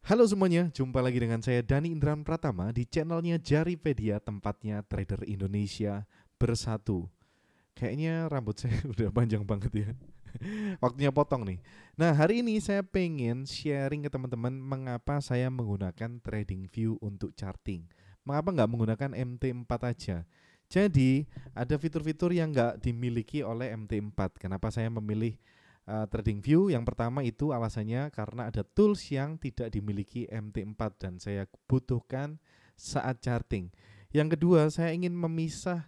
Halo semuanya, jumpa lagi dengan saya Dani Indran Pratama di channelnya Jaripedia, tempatnya trader Indonesia bersatu. Kayaknya rambut saya udah panjang banget ya. Waktunya potong nih. Nah, hari ini saya pengen sharing ke teman-teman mengapa saya menggunakan TradingView untuk charting. Mengapa nggak menggunakan MT4 aja? Jadi, ada fitur-fitur yang nggak dimiliki oleh MT4. Kenapa saya memilih TradingView? Yang pertama itu alasannya karena ada tools yang tidak dimiliki MT4 dan saya butuhkan saat charting. Yang kedua, saya ingin memisah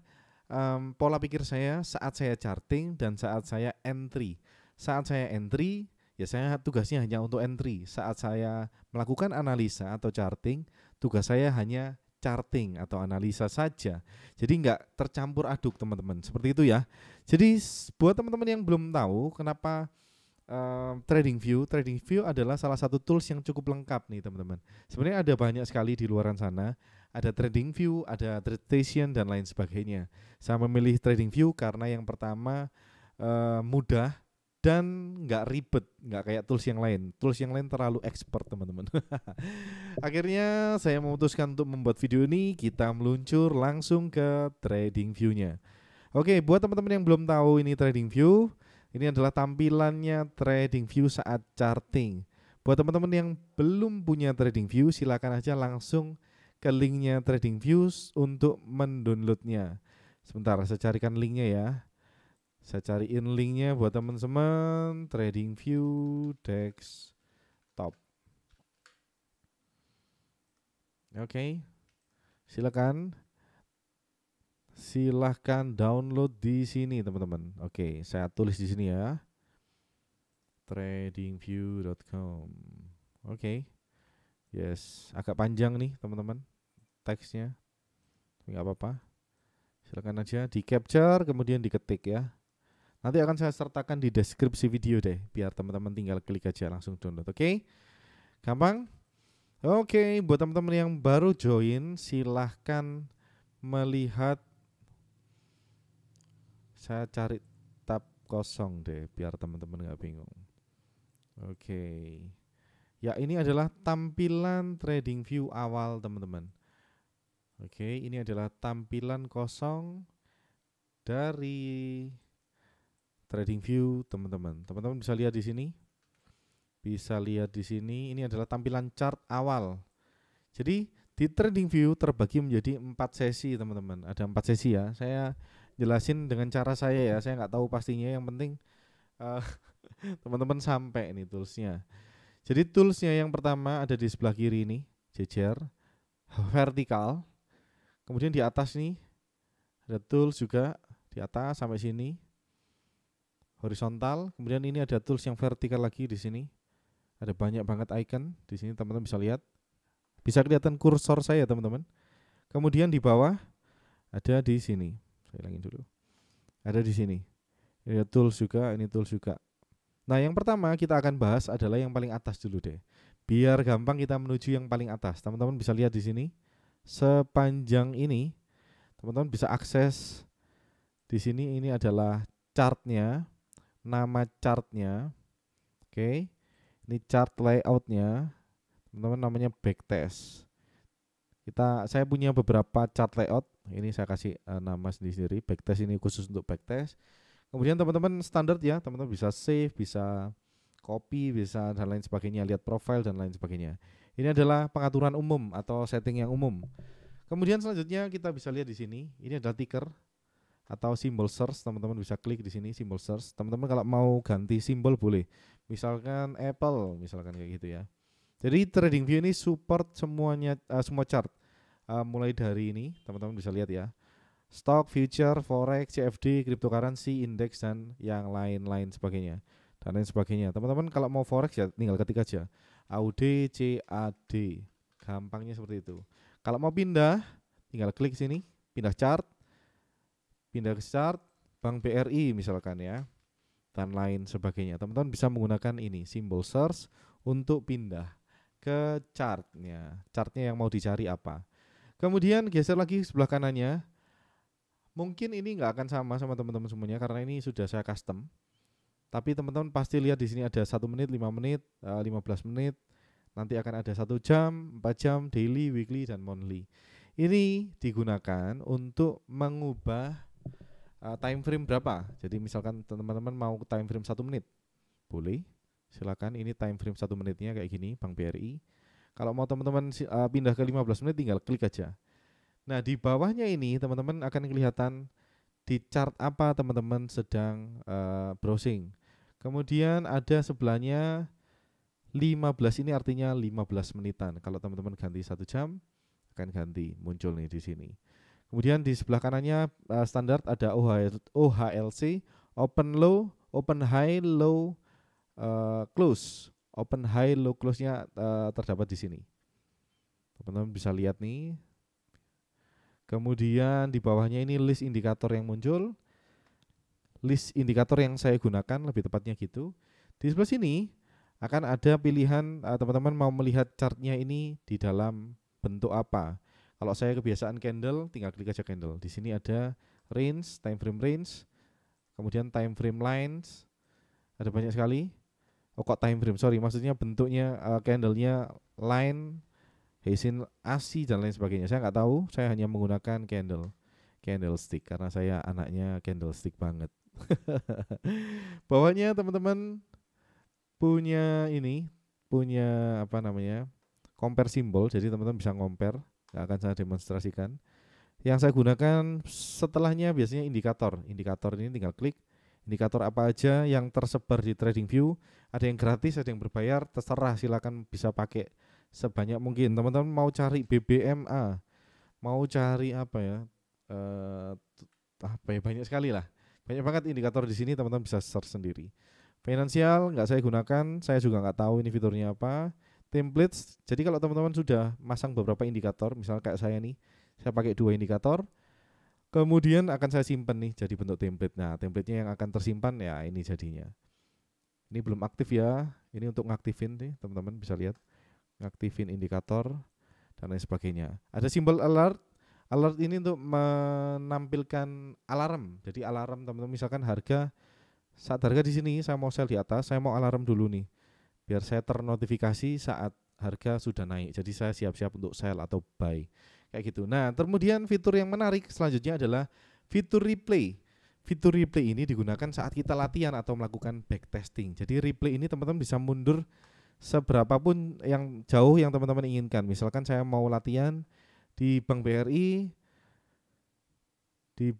pola pikir saya saat saya charting dan saat saya entry. Saat saya entry, ya saya tugasnya hanya untuk entry. Saat saya melakukan analisa atau charting, tugas saya hanya charting atau analisa saja. Jadi nggak tercampur aduk teman-teman. Seperti itu ya. Jadi buat teman-teman yang belum tahu kenapa TradingView adalah salah satu tools yang cukup lengkap nih teman-teman. Sebenarnya ada banyak sekali di luaran sana. Ada TradingView, ada TradeStation dan lain sebagainya. Saya memilih TradingView karena yang pertama mudah dan nggak ribet, nggak kayak tools yang lain. Tools yang lain terlalu expert teman-teman. Akhirnya saya memutuskan untuk membuat video ini. Kita meluncur langsung ke TradingView-nya. Oke, buat teman-teman yang belum tahu ini TradingView, ini adalah tampilannya TradingView saat charting. Buat teman-teman yang belum punya TradingView, silakan aja langsung ke linknya TradingView untuk mendownloadnya. Sebentar, saya carikan linknya ya. Saya cariin linknya buat teman-teman. TradingView Desktop. Oke, silakan. Silahkan download di sini teman-teman. Oke, saya tulis di sini ya. Tradingview.com. Oke. Yes, agak panjang nih teman-teman teksnya. Enggak apa-apa. Silakan aja di capture kemudian diketik ya. Nanti akan saya sertakan di deskripsi video deh, biar teman-teman tinggal klik aja langsung download. Oke? Gampang? Oke, buat teman-teman yang baru join silahkan melihat. Saya cari tab kosong deh biar teman-teman nggak bingung. Oke. Ya, ini adalah tampilan TradingView awal teman-teman. Oke, ini adalah tampilan kosong dari TradingView teman-teman. Teman-teman bisa lihat di sini. Bisa lihat di sini, ini adalah tampilan chart awal. Jadi di TradingView terbagi menjadi 4 sesi teman-teman. Ada 4 sesi ya. Saya jelasin dengan cara saya ya. Saya nggak tahu pastinya. Yang penting uh, teman-teman sampai nih toolsnya. Jadi toolsnya yang pertama ada di sebelah kiri ini, jejer vertikal. Kemudian di atas nih ada tools juga di atas sampai sini horizontal. Kemudian ini ada tools yang vertikal lagi di sini. Ada banyak banget icon di sini teman-teman bisa lihat. Bisa kelihatan kursor saya teman-teman. Kemudian di bawah ada di sini. Saya hilangin dulu. Ada di sini. Ini ada tools juga, ini tools juga. Nah, yang pertama kita akan bahas adalah yang paling atas dulu deh. Biar gampang kita menuju yang paling atas. Teman-teman bisa lihat di sini. Sepanjang ini teman-teman bisa akses di sini. Ini adalah chartnya, nama chartnya. Oke. Ini chart layoutnya, teman-teman namanya backtest. Saya punya beberapa chart layout. Ini saya kasih nama sendiri. Backtest ini khusus untuk backtest. Kemudian teman-teman standar ya, teman-teman bisa save, bisa copy, bisa dan lain sebagainya, lihat profile dan lain sebagainya. Ini adalah pengaturan umum atau setting yang umum. Kemudian selanjutnya kita bisa lihat di sini, ini adalah ticker atau simbol search. Teman-teman bisa klik di sini simbol search. Teman-teman kalau mau ganti simbol boleh. Misalkan Apple, misalkan kayak gitu ya. Jadi TradingView ini support semuanya, semua chart. Mulai dari ini, teman-teman bisa lihat ya. Stock, future, forex, CFD, cryptocurrency, index dan yang lain-lain sebagainya. Dan lain sebagainya. Teman-teman kalau mau forex ya tinggal ketik aja. AUD, CAD. Gampangnya seperti itu. Kalau mau pindah, tinggal klik sini, pindah chart, pindah ke chart, Bank BRI misalkan ya, dan lain sebagainya. Teman-teman bisa menggunakan ini, simbol search untuk pindah ke chartnya. Chartnya yang mau dicari apa. Kemudian geser lagi sebelah kanannya. Mungkin ini nggak akan sama teman-teman semuanya karena ini sudah saya custom. Tapi teman-teman pasti lihat di sini ada 1 menit, 5 menit, 15 menit, Nanti akan ada 1 jam, 4 jam, daily, weekly, dan monthly. Ini digunakan untuk mengubah time frame berapa. Jadi misalkan teman-teman mau time frame 1 menit, boleh, silakan. Ini time frame 1 menitnya kayak gini, Bank BRI. Kalau mau teman-teman pindah ke 15 menit, tinggal klik aja. Nah, di bawahnya ini teman-teman akan kelihatan di chart apa teman-teman sedang browsing. Kemudian ada sebelahnya 15, ini artinya 15 menitan. Kalau teman-teman ganti 1 jam, akan ganti, muncul nih di sini. Kemudian di sebelah kanannya standar ada OHLC, open low, open high, low, close. Open high, low, close-nya terdapat di sini. Teman-teman bisa lihat nih. Kemudian di bawahnya ini list indikator yang muncul. List indikator yang saya gunakan, lebih tepatnya gitu. Di sebelah sini akan ada pilihan teman-teman mau melihat chartnya ini di dalam bentuk apa. Kalau saya kebiasaan candle, tinggal klik aja candle. Di sini ada range, time frame range, kemudian time frame lines. Ada banyak sekali. Oh kok time frame, sorry, maksudnya bentuknya candlenya line, Heisin ASI dan lain sebagainya. Saya nggak tahu, saya hanya menggunakan candlestick karena saya anaknya candlestick banget. Bawahnya teman-teman punya apa namanya, compare simbol. Jadi teman-teman bisa compare, nggak akan saya demonstrasikan. Yang saya gunakan setelahnya biasanya indikator. Indikator ini tinggal klik. Indikator apa aja yang tersebar di TradingView. Ada yang gratis, ada yang berbayar, terserah, silakan bisa pakai sebanyak mungkin. Teman-teman mau cari BBMA, mau cari apa ya, banyak sekali lah. Banyak banget indikator di sini, teman-teman bisa search sendiri. Finansial nggak saya gunakan, saya juga nggak tahu ini fiturnya apa. Templates, jadi kalau teman-teman sudah masang beberapa indikator, misalnya kayak saya nih, saya pakai 2 indikator, kemudian akan saya simpan nih jadi bentuk template. Nah, template-nya yang akan tersimpan ya ini jadinya. Ini belum aktif ya, ini untuk ngaktifin nih, teman-teman bisa lihat, ngaktifin indikator dan lain sebagainya. Ada simbol alert. Alert ini untuk menampilkan alarm. Jadi alarm teman-teman, misalkan saat harga di sini saya mau sell di atas, saya mau alarm dulu nih, biar saya ternotifikasi saat harga sudah naik. Jadi saya siap-siap untuk sell atau buy kayak gitu. Nah, kemudian fitur yang menarik selanjutnya adalah fitur replay. Fitur replay ini digunakan saat kita latihan atau melakukan backtesting. Jadi replay ini teman-teman bisa mundur seberapapun yang jauh yang teman-teman inginkan. Misalkan saya mau latihan di Bank BRI di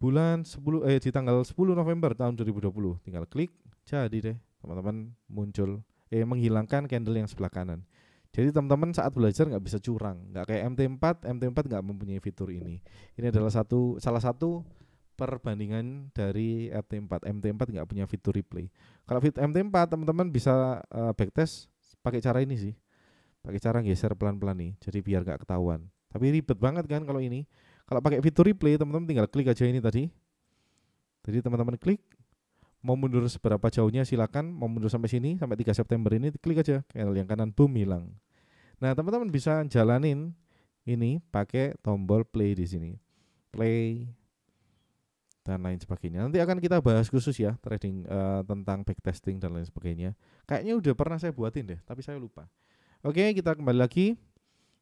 tanggal 10 November tahun 2020, tinggal klik, jadi deh teman-teman muncul menghilangkan candle yang sebelah kanan. Jadi teman-teman saat belajar nggak bisa curang, nggak kayak MT4 nggak mempunyai fitur ini. Ini adalah salah satu perbandingan dari MT4 nggak punya fitur replay. Kalau MT4 teman-teman bisa backtest pakai cara ini sih, pakai cara geser pelan-pelan nih, jadi biar nggak ketahuan. Tapi ribet banget kan kalau ini. Kalau pakai fitur replay, teman-teman tinggal klik aja ini tadi. Jadi teman-teman klik, mau mundur seberapa jauhnya silakan, mau mundur sampai sini, sampai 3 September ini, klik aja, candle yang kanan, boom, hilang. Nah, teman-teman bisa jalanin ini pakai tombol play di sini. Play dan lain sebagainya. Nanti akan kita bahas khusus ya, trading tentang backtesting dan lain sebagainya. Kayaknya udah pernah saya buatin deh, tapi saya lupa. Oke, kita kembali lagi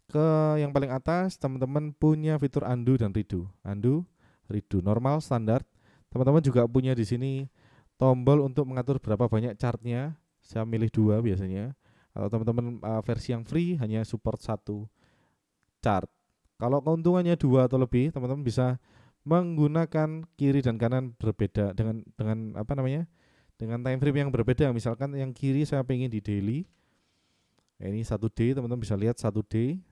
ke yang paling atas. Teman-teman punya fitur undo dan redo. Undo, redo, normal, standar. Teman-teman juga punya di sini tombol untuk mengatur berapa banyak chartnya. Saya milih 2 biasanya. Atau teman-teman versi yang free hanya support 1 chart. Kalau keuntungannya 2 atau lebih, teman-teman bisa menggunakan kiri dan kanan berbeda dengan apa namanya? Dengan time frame yang berbeda. Misalkan yang kiri saya pengen di daily. Ini 1D, teman-teman bisa lihat 1D,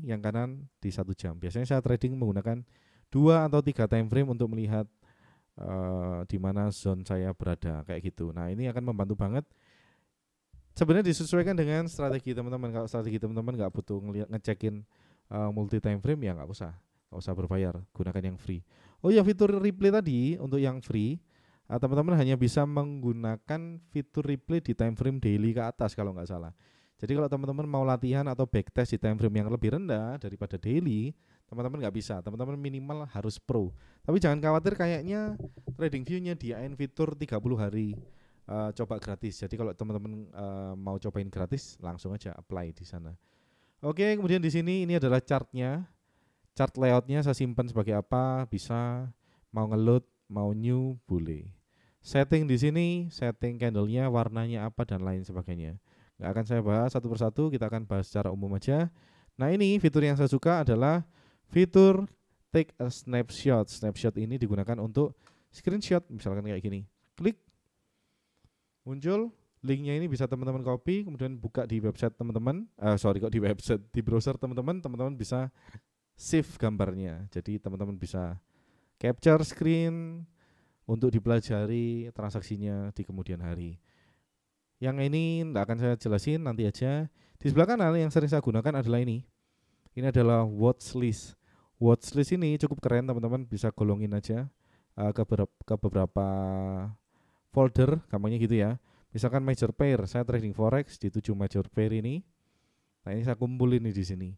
yang kanan di 1 jam. Biasanya saya trading menggunakan 2 atau 3 time frame untuk melihat di mana zone saya berada kayak gitu. Nah, ini akan membantu banget. Sebenarnya disesuaikan dengan strategi teman-teman. Kalau strategi teman-teman nggak butuh ngecekin multi time frame, ya nggak usah berbayar, gunakan yang free. Oh ya, fitur replay tadi untuk yang free, teman-teman hanya bisa menggunakan fitur replay di time frame daily ke atas kalau nggak salah. Jadi kalau teman-teman mau latihan atau backtest di time frame yang lebih rendah daripada daily, teman-teman nggak bisa. Teman-teman minimal harus pro. Tapi jangan khawatir, kayaknya TradingView nyediain fitur 30 hari coba gratis. Jadi kalau teman-teman mau cobain gratis, langsung aja apply di sana. Oke, kemudian di sini ini adalah chartnya. Chart layoutnya saya simpan sebagai apa, bisa mau ngeload, mau new, boleh. Setting di sini, setting candlenya, warnanya apa dan lain sebagainya. Nggak akan saya bahas satu persatu, kita akan bahas secara umum aja. Nah ini fitur yang saya suka adalah fitur take a snapshot. Snapshot ini digunakan untuk screenshot, misalkan kayak gini. Klik, muncul linknya, ini bisa teman-teman copy, kemudian buka di website teman-teman. Di website, di browser teman-teman, teman-teman bisa save gambarnya. Jadi teman-teman bisa capture screen untuk dipelajari transaksinya di kemudian hari. Yang ini tidak akan saya jelasin, nanti aja. Di sebelah kanan yang sering saya gunakan adalah ini. Ini adalah watchlist. Watchlist ini cukup keren, teman-teman bisa golongin aja ke beberapa folder, gampangnya gitu ya. Misalkan major pair, saya trading forex di 7 major pair ini. Nah ini saya kumpulin nih di sini.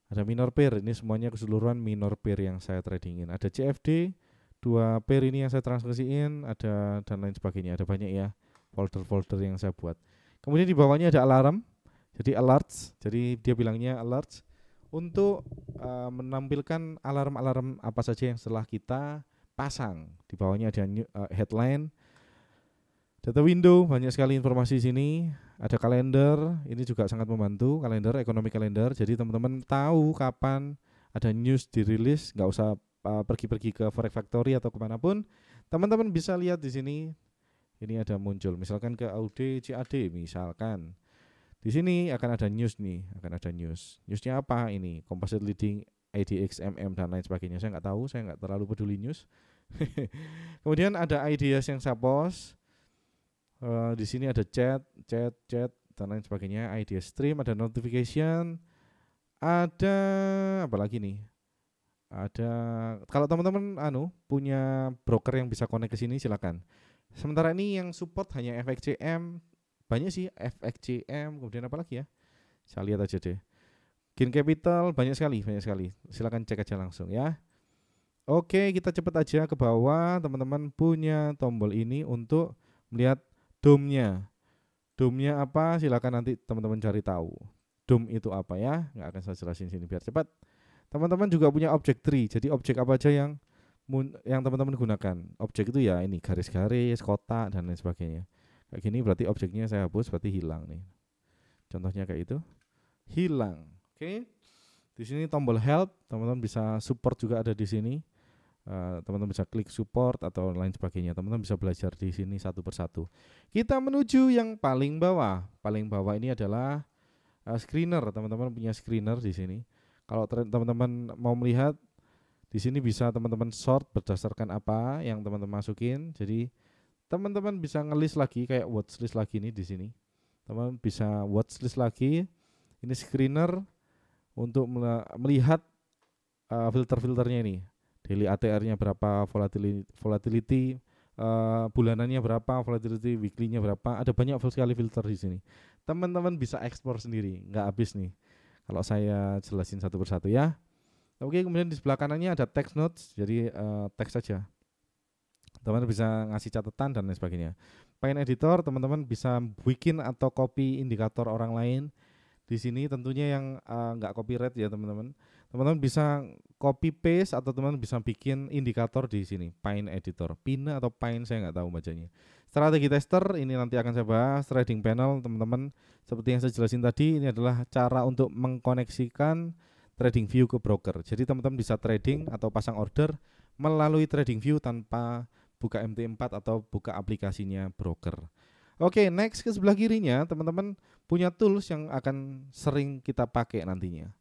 Ada minor pair, ini semuanya keseluruhan minor pair yang saya tradingin. Ada CFD, 2 pair ini yang saya transaksiin, ada dan lain sebagainya. Ada banyak ya folder-folder yang saya buat. Kemudian di bawahnya ada alarm, jadi alerts. Jadi dia bilangnya alerts untuk menampilkan alarm-alarm apa saja yang setelah kita pasang. Di bawahnya ada headline, data window, banyak sekali informasi di sini. Ada kalender, ini juga sangat membantu, kalender, ekonomi kalender. Jadi teman-teman tahu kapan ada news dirilis, nggak usah pergi-pergi ke Forex Factory atau kemanapun. Teman-teman bisa lihat di sini. Ini ada muncul, misalkan ke AUD CAD, misalkan di sini akan ada news nih, akan ada news. Newsnya apa ini? Composite leading IDX, MM dan lain sebagainya. Saya nggak tahu, saya nggak terlalu peduli news. Kemudian ada ideas yang saya post. Di sini ada chat dan lain sebagainya. Idea stream, ada notification, ada apa lagi nih? Ada, kalau teman-teman punya broker yang bisa connect ke sini silakan. Sementara ini yang support hanya FXCM, banyak sih FXCM, kemudian apa lagi ya? Saya lihat aja deh. Gain Capital banyak sekali. Silakan cek aja langsung ya. Oke, kita cepat aja ke bawah. Teman-teman punya tombol ini untuk melihat DOM-nya. DOM-nya apa? Silakan nanti teman-teman cari tahu. DOM itu apa ya? Nggak akan saya jelasin sini biar cepat. Teman-teman juga punya objek tree. Jadi objek apa aja yang teman-teman gunakan. Objek itu ya ini garis-garis, kotak dan lain sebagainya. Kayak gini berarti objeknya saya hapus, berarti hilang nih. Contohnya kayak itu. Hilang. Oke. Di sini tombol help, teman-teman bisa support juga ada di sini. Teman-teman bisa klik support atau lain sebagainya. Teman-teman bisa belajar di sini satu persatu. Kita menuju yang paling bawah. Paling bawah ini adalah screener. Teman-teman punya screener di sini. Kalau teman-teman mau melihat di sini bisa teman-teman sort berdasarkan apa yang teman-teman masukin. Jadi teman-teman bisa ngelis lagi kayak watchlist lagi nih di sini. Teman-teman bisa watchlist lagi. Ini screener untuk melihat filter-filternya ini. Daily ATR-nya berapa, volatility bulanannya berapa, volatility weekly-nya berapa. Ada banyak sekali filter di sini. Teman-teman bisa ekspor sendiri, nggak habis nih kalau saya jelasin satu persatu ya. Oke, kemudian di sebelah kanannya ada text notes, jadi teks saja. Teman-teman bisa ngasih catatan dan lain sebagainya. Paint editor, teman-teman bisa bikin atau copy indikator orang lain. Di sini tentunya yang nggak copyright ya teman-teman. Teman-teman bisa copy paste atau teman-teman bisa bikin indikator di sini. Paint editor, Pina atau Paint saya nggak tahu bacanya. Strategi tester ini nanti akan saya bahas. Trading panel teman-teman, seperti yang saya jelasin tadi, ini adalah cara untuk mengkoneksikan trading view ke broker. Jadi teman-teman bisa trading atau pasang order melalui trading view tanpa buka MT4 atau buka aplikasinya broker. Oke, next ke sebelah kirinya teman-teman punya tools yang akan sering kita pakai nantinya.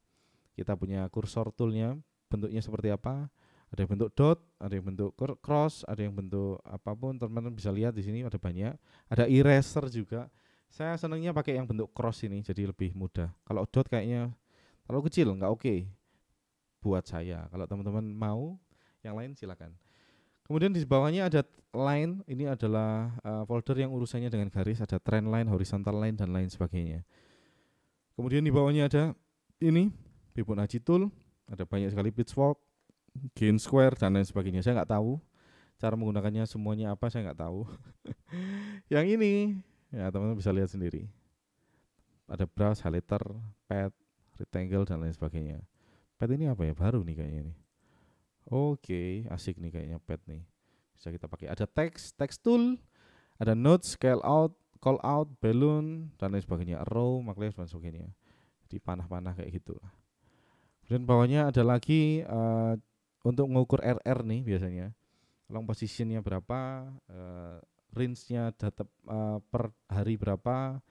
Kita punya kursor toolnya, bentuknya seperti apa? Ada yang bentuk dot, ada yang bentuk cross, ada yang bentuk apapun. Teman-teman bisa lihat di sini ada banyak. Ada eraser juga. Saya senangnya pakai yang bentuk cross ini, jadi lebih mudah. Kalau dot kayaknya terlalu kecil, nggak oke buat saya. Kalau teman-teman mau yang lain silakan. Kemudian di bawahnya ada line, ini adalah folder yang urusannya dengan garis, ada trend line, horizontal line dan lain sebagainya. Kemudian di bawahnya ada ini Fibonacci tool, ada banyak sekali pitchfork, gain square dan lain sebagainya. Saya nggak tahu cara menggunakannya semuanya apa, saya nggak tahu. Yang ini ya teman-teman bisa lihat sendiri. Ada brush, highlighter, pad, rectangle dan lain sebagainya. Pad ini apa ya? Baru nih kayaknya nih. Oke, asik nih kayaknya pad nih. Bisa kita pakai. Ada text tool, ada notes, scale out, call out, balloon dan lain sebagainya. Arrow, magnet dan sebagainya. Di panah-panah kayak gitu. Kemudian bawahnya ada lagi untuk mengukur RR nih biasanya. Long positionnya berapa, range-nya data per hari berapa,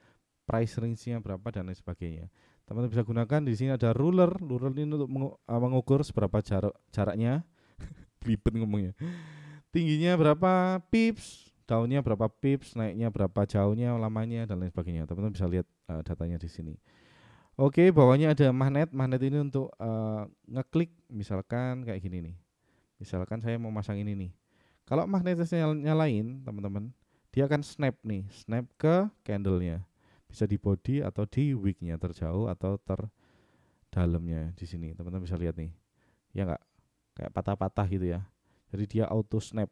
price range-nya berapa dan lain sebagainya. Teman-teman bisa gunakan di sini ada ruler. Ruler ini untuk mengukur seberapa jaraknya. Belibet ngomongnya. Tingginya berapa pips, daunnya berapa pips, naiknya berapa jauhnya, lamanya dan lain sebagainya. Teman-teman bisa lihat datanya di sini. Oke, bawahnya ada magnet. Magnet ini untuk ngeklik misalkan kayak gini nih. Misalkan saya mau masang ini nih. Kalau magnetisnya nyalain, teman-teman, dia akan snap nih, snap ke candle-nya. Bisa di body atau di wick-nya, terjauh atau terdalamnya di sini. Teman-teman bisa lihat nih. Ya enggak? Kayak patah-patah gitu ya. Jadi dia auto snap.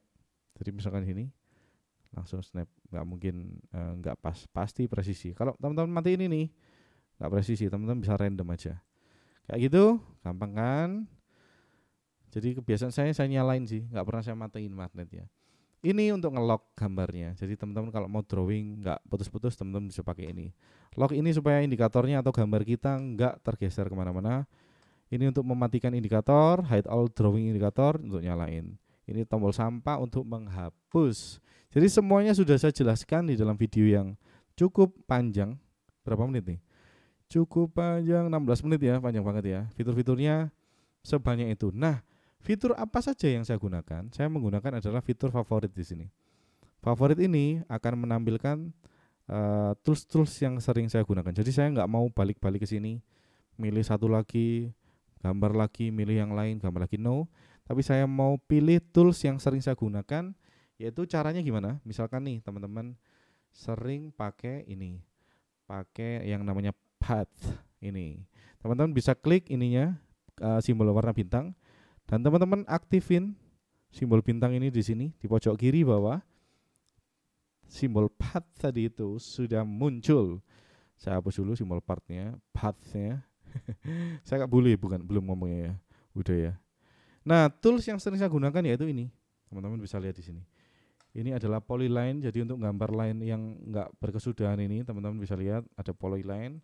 Jadi misalkan sini langsung snap, nggak mungkin nggak pasti presisi. Kalau teman-teman mati ini nih, nggak presisi, teman-teman bisa random aja. Kayak gitu, gampang kan? Jadi kebiasaan saya nyalain sih, nggak pernah saya matiin magnet ya. Ini untuk nge-lock gambarnya. Jadi teman-teman kalau mau drawing nggak putus-putus, teman-teman bisa pakai ini. Lock ini supaya indikatornya atau gambar kita nggak tergeser kemana-mana. Ini untuk mematikan indikator, hide all drawing indikator untuk nyalain. Ini tombol sampah untuk menghapus. Jadi semuanya sudah saya jelaskan di dalam video yang cukup panjang. Berapa menit nih? Cukup panjang, 16 menit ya, panjang banget ya. Fitur-fiturnya sebanyak itu. Nah, fitur apa saja yang saya gunakan? Saya menggunakan adalah fitur favorit di sini. Favorit ini akan menampilkan tools-tools yang sering saya gunakan. Jadi saya nggak mau balik-balik ke sini, milih satu lagi, gambar lagi, milih yang lain, gambar lagi, no. Tapi saya mau pilih tools yang sering saya gunakan, yaitu caranya gimana? Misalkan nih teman-teman sering pakai ini, pakai yang namanya path ini. Teman-teman bisa klik ininya, simbol warna bintang, dan teman-teman aktifin simbol bintang ini di sini di pojok kiri bawah. Simbol path tadi itu sudah muncul. Saya hapus dulu simbol partnya, pathnya. Saya nggak boleh, belum ngomongnya ya, udah ya. Nah, tools yang sering saya gunakan yaitu ini. Teman-teman bisa lihat di sini. Ini adalah polyline, jadi untuk gambar line yang nggak berkesudahan ini, teman-teman bisa lihat ada polyline.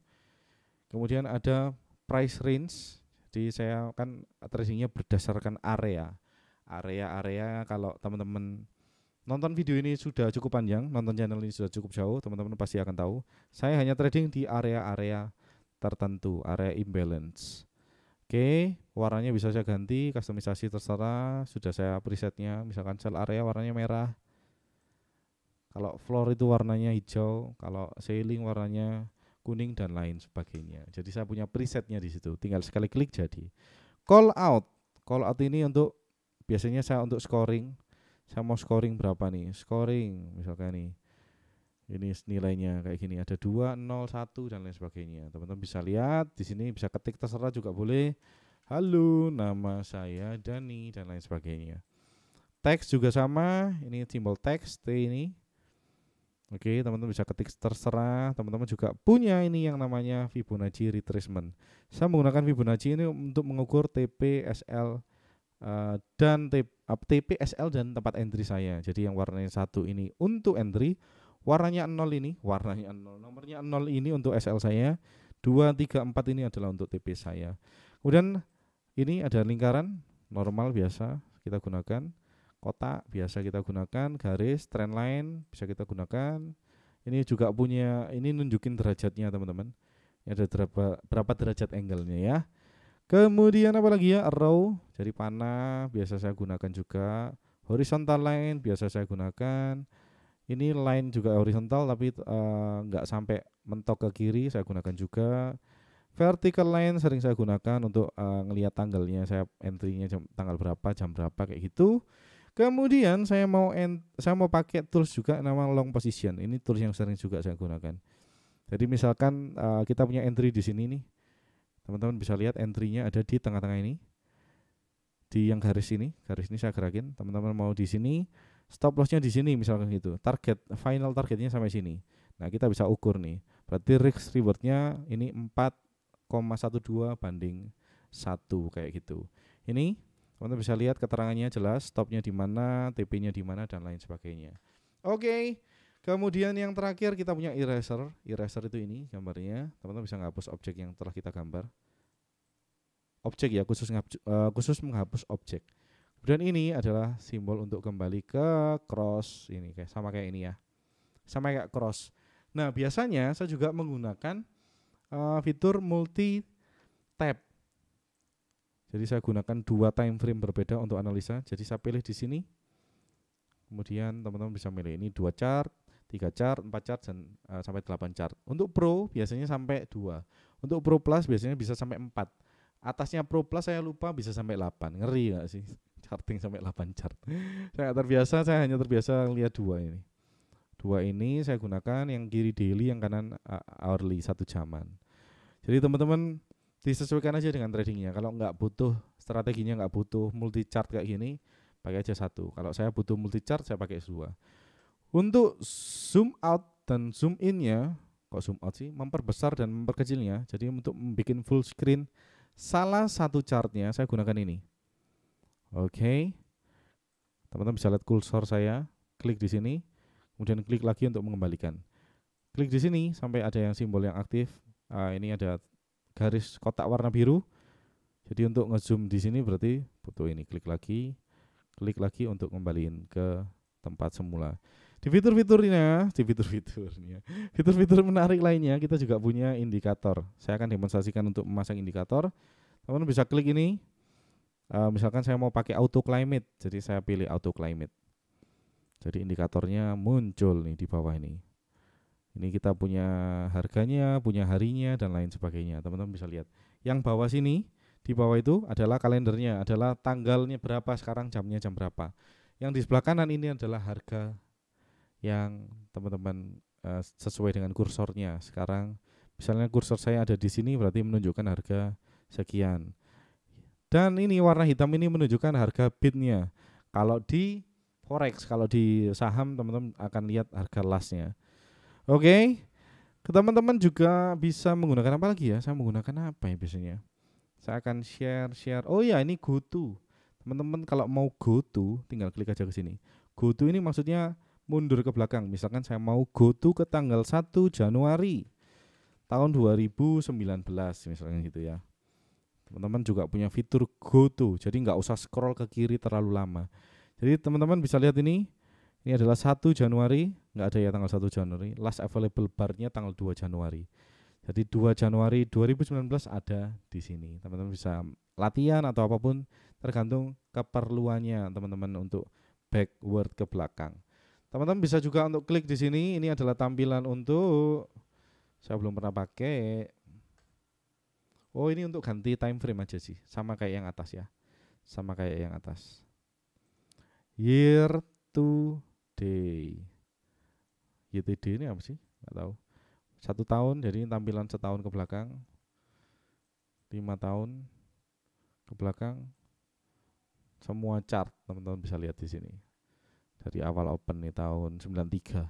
Kemudian ada price range. Jadi saya kan tracingnya berdasarkan area. Area kalau teman-teman nonton video ini sudah cukup panjang, nonton channel ini sudah cukup jauh, teman-teman pasti akan tahu. Saya hanya trading di area-area tertentu, area imbalance. Oke, warnanya bisa saya ganti, customisasi terserah, sudah saya presetnya. Misalkan sell area warnanya merah. Kalau floor itu warnanya hijau, kalau ceiling warnanya kuning dan lain sebagainya. Jadi saya punya presetnya di situ, tinggal sekali klik jadi. Call out ini untuk biasanya saya untuk scoring. Saya mau scoring berapa nih? Scoring misalkan nih. Ini nilainya kayak gini, ada 2, 0, 1 dan lain sebagainya. Teman-teman bisa lihat di sini, bisa ketik terserah juga boleh. Halo, nama saya Dani dan lain sebagainya. Teks juga sama, ini simbol teks T ini. Oke, teman-teman bisa ketik terserah. Teman-teman juga punya ini yang namanya Fibonacci retracement. Saya menggunakan Fibonacci ini untuk mengukur TP, SL dan TP, SL dan tempat entry saya. Jadi yang warnanya 1 ini untuk entry, warnanya 0 ini, warnanya 0, nomornya 0 ini untuk SL saya, 2, 3, 4 ini adalah untuk TP saya. Kemudian ini ada lingkaran normal biasa kita gunakan, kotak biasa kita gunakan, garis, trend line bisa kita gunakan. Ini juga punya, ini nunjukin derajatnya teman-teman. Ini ada berapa derajat angle-nya ya. Kemudian apa lagi ya, arrow, jadi panah biasa saya gunakan juga. Horizontal line biasa saya gunakan. Ini line juga horizontal tapi nggak sampai mentok ke kiri, saya gunakan juga. Vertical line sering saya gunakan untuk ngelihat tanggalnya, saya entry-nya tanggal berapa, jam berapa kayak gitu. Kemudian saya mau pakai tools juga nama long position. Ini tools yang sering juga saya gunakan. Jadi misalkan kita punya entry di sini nih. Teman-teman bisa lihat entry-nya ada di tengah-tengah ini. Di yang garis ini saya gerakin. Teman-teman mau di sini, stop lossnya di sini misalkan gitu, final targetnya sampai sini. Nah kita bisa ukur nih, berarti risk rewardnya ini 4,12 banding 1 kayak gitu. Ini teman-teman bisa lihat keterangannya jelas, stopnya di mana, TP-nya di mana dan lain sebagainya. Oke. Kemudian yang terakhir kita punya eraser. Eraser itu ini gambarnya, teman-teman bisa menghapus objek yang telah kita gambar. Objek ya, khusus menghapus objek. Kemudian ini adalah simbol untuk kembali ke cross ini, kayak sama kayak ini ya, sama kayak cross. Nah biasanya saya juga menggunakan fitur multi tab. Jadi saya gunakan 2 time frame berbeda untuk analisa. Jadi saya pilih di sini. Kemudian teman-teman bisa milih ini 2 chart, 3 chart, 4 chart dan sampai 8 chart. Untuk Pro biasanya sampai 2. Untuk Pro Plus biasanya bisa sampai 4. Atasnya Pro Plus saya lupa bisa sampai 8. Ngeri gak sih? Charting sampai 8 chart. Saya hanya terbiasa lihat 2 ini. 2 ini saya gunakan, yang kiri daily, yang kanan hourly 1 jaman. Jadi teman-teman disesuaikan aja dengan tradingnya. Kalau nggak butuh strateginya, nggak butuh multi chart kayak gini, pakai aja 1. Kalau saya butuh multi chart, saya pakai 2. Untuk zoom out dan zoom in-nya, kok zoom out sih? Memperbesar dan memperkecilnya. Jadi untuk membuat full screen salah satu chartnya, saya gunakan ini. Oke. Teman-teman bisa lihat kursor saya, klik di sini, kemudian klik lagi untuk mengembalikan. Klik di sini sampai ada yang simbol yang aktif. Ini ada garis kotak warna biru. Jadi untuk ngezoom di sini berarti butuh ini, klik lagi untuk kembaliin ke tempat semula. Di fitur-fiturnya, fitur-fitur menarik lainnya kita juga punya indikator. Saya akan demonstrasikan untuk memasang indikator. Teman-teman bisa klik ini. Misalkan saya mau pakai auto climate, jadi saya pilih auto climate. Jadi indikatornya muncul nih di bawah ini. Ini kita punya harganya, punya harinya dan lain sebagainya. Teman-teman bisa lihat. Yang bawah sini, di bawah itu adalah kalendernya, adalah tanggalnya berapa sekarang, jamnya jam berapa. Yang di sebelah kanan ini adalah harga yang teman-teman sesuai dengan kursornya. Sekarang misalnya kursor saya ada di sini berarti menunjukkan harga sekian. Dan ini warna hitam ini menunjukkan harga bidnya. Kalau di forex, kalau di saham teman-teman akan lihat harga lastnya. Oke. Teman-teman juga bisa menggunakan apa lagi ya? Saya menggunakan apa ya biasanya? Saya akan share. Oh ya, ini GoTo. Teman-teman kalau mau GoTo tinggal klik aja ke sini. GoTo ini maksudnya mundur ke belakang. Misalkan saya mau GoTo ke tanggal 1 Januari tahun 2019 misalnya gitu ya. Teman-teman juga punya fitur GoTo. Jadi nggak usah scroll ke kiri terlalu lama. Jadi teman-teman bisa lihat ini adalah 1 Januari, nggak ada ya tanggal 1 Januari. Last available bar-nya tanggal 2 Januari. Jadi 2 Januari 2019 ada di sini. Teman-teman bisa latihan atau apapun tergantung keperluannya teman-teman untuk backward ke belakang. Teman-teman bisa juga untuk klik di sini. Ini adalah tampilan untuk, saya belum pernah pakai. Oh, ini untuk ganti time frame aja sih. Sama kayak yang atas ya. Sama kayak yang atas. Year to day. YTD ini apa sih? Nggak tahu. 1 tahun, jadi tampilan setahun ke belakang. 5 tahun ke belakang. Semua chart teman-teman bisa lihat di sini. Dari awal open nih tahun 93.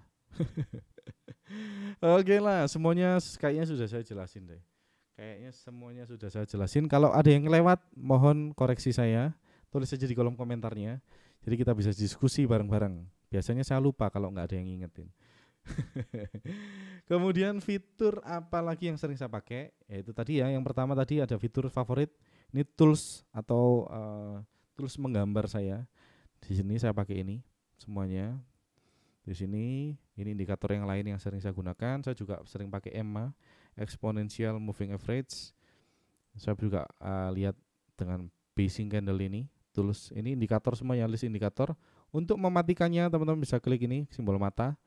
Oke lah, semuanya kayaknya sudah saya jelasin deh. Kayaknya semuanya sudah saya jelasin. Kalau ada yang lewat, mohon koreksi saya. Tulis saja di kolom komentarnya. Jadi kita bisa diskusi bareng-bareng. Biasanya saya lupa kalau nggak ada yang ngingetin. Kemudian fitur apa lagi yang sering saya pakai? Yaitu tadi ya, yang pertama tadi ada fitur favorit. Ini tools atau tools menggambar saya. Di sini saya pakai ini semuanya. Di sini ini indikator yang lain yang sering saya gunakan. Saya juga sering pakai EMA, Exponential Moving Average. Saya juga lihat dengan basing candle ini. Tools ini indikator semuanya, list indikator. Untuk mematikannya teman-teman bisa klik ini simbol mata.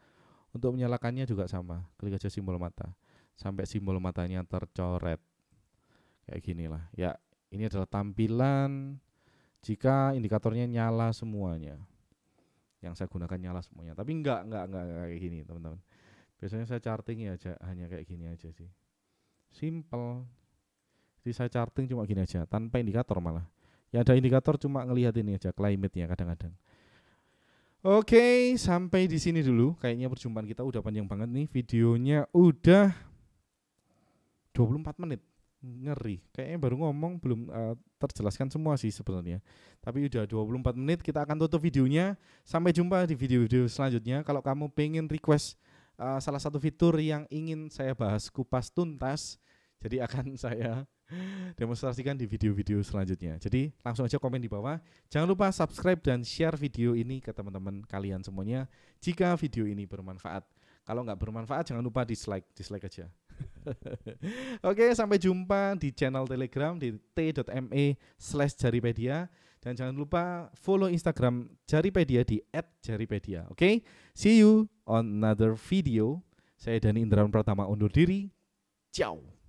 Untuk menyalakannya juga sama, klik aja simbol mata sampai simbol matanya tercoret kayak gini lah ya. Ini adalah tampilan jika indikatornya nyala semuanya. Yang saya gunakan nyala semuanya, tapi enggak kayak gini teman-teman. Biasanya saya charting ya aja, hanya kayak gini aja sih, simple. Jadi saya charting cuma gini aja tanpa indikator malah. Ya ada indikator cuma ngelihat ini aja, climate-nya kadang-kadang. Oke, sampai di sini dulu. Kayaknya perjumpaan kita udah panjang banget nih. Videonya udah 24 menit. Ngeri. Kayaknya baru ngomong belum terjelaskan semua sih sebenarnya. Tapi udah 24 menit, kita akan tutup videonya. Sampai jumpa di video-video selanjutnya. Kalau kamu pengen request salah satu fitur yang ingin saya bahas kupas tuntas, jadi akan saya demonstrasikan di video-video selanjutnya. Jadi langsung aja komen di bawah. Jangan lupa subscribe dan share video ini ke teman-teman kalian semuanya jika video ini bermanfaat. Kalau nggak bermanfaat jangan lupa dislike aja. Oke, sampai jumpa di channel Telegram di t.me/jaripedia dan jangan lupa follow Instagram Jaripedia di @jaripedia. Oke, see you on another video. Saya Dani Indrawan Pratama undur diri. Ciao.